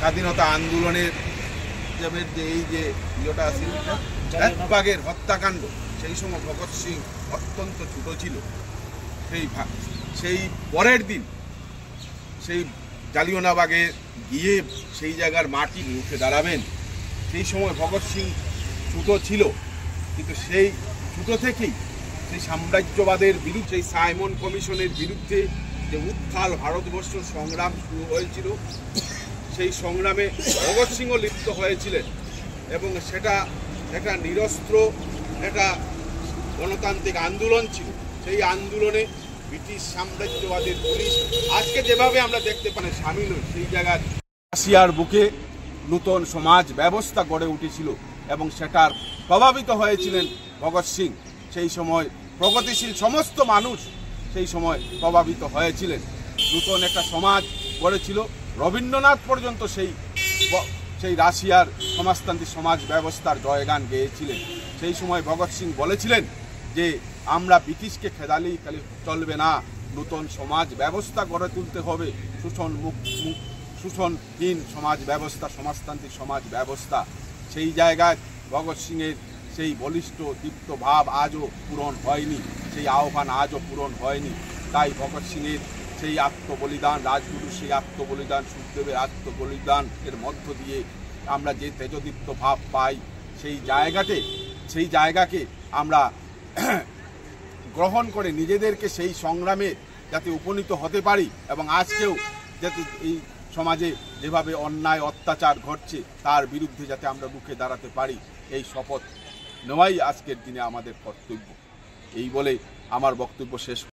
স্বাধীনতা আন্দোলনের যে এই যে ইয়েটা ছিল বাগের হত্যাকাণ্ড, সেই সময় ভগৎ সিং অত্যন্ত ছোট ছিল। সেই পরের দিন সেই জালিয়ানওয়ালাবাগে গিয়ে সেই জায়গার মাটি উঠে দাঁড়াবেন, সেই সময় ভগৎ সিং ছোট ছিল, কিন্তু সেই ছোট থেকেই সেই সাম্রাজ্যবাদের বিরুদ্ধে, সেই সাইমন কমিশনের বিরুদ্ধে যে উত্থাল ভারতবর্ষ সংগ্রাম শুরু হয়েছিল, সেই সংগ্রামে ভগৎ সিংও লিপ্ত হয়েছিলেন এবং সেটা একটা নিরস্ত্র একটা গণতান্ত্রিক আন্দোলন ছিল। সেই আন্দোলনে ব্রিটিশ সাম্রাজ্যবাদের পুলিশ আজকে যেভাবে আমরা দেখতে পাই সামিল হই, সেই জায়গায় রাশিয়ার বুকে নূতন সমাজ ব্যবস্থা গড়ে উঠেছিল এবং সেটার প্রভাবিত হয়েছিলেন ভগৎ সিং। সেই সময় প্রগতিশীল সমস্ত মানুষ সেই সময় প্রভাবিত হয়েছিলেন, নূতন একটা সমাজ গড়েছিল। রবীন্দ্রনাথ পর্যন্ত সেই রাশিয়ার সমাজতান্ত্রিক সমাজ ব্যবস্থার জয়গান গেয়েছিলেন। সেই সময় ভগৎ সিং বলেছিলেন যে আমরা ব্রিটিশকে খেদালেই খালি চলবে না, নূতন সমাজ ব্যবস্থা গড়ে তুলতে হবে, শোষণহীন সমাজ ব্যবস্থা, সমাজতান্ত্রিক সমাজ ব্যবস্থা। সেই জায়গায় ভগৎ সিংয়ের সেই বলিষ্ঠ দীপ্ত ভাব আজও পূরণ হয়নি, সেই আহ্বান আজও পূরণ হয়নি। তাই ভগৎ সিংয়ের সেই আত্মবলিদান, রাজগুরুর সেই আত্মবলিদান, সুখদেবের আত্মবলিদান এর মধ্য দিয়ে আমরা যে তেজদীপ্ত ভাব পাই, সেই জায়গাকে আমরা গ্রহণ করে নিজেদেরকে সেই সংগ্রামে যাতে উপনীত হতে পারি এবং আজকেও যাতে এই সমাজে যেভাবে অন্যায় অত্যাচার ঘটছে তার বিরুদ্ধে যাতে আমরা রুখে দাঁড়াতে পারি, এই শপথ নেওয়াই আজকের দিনে আমাদের কর্তব্য। এই বলে আমার বক্তব্য শেষ।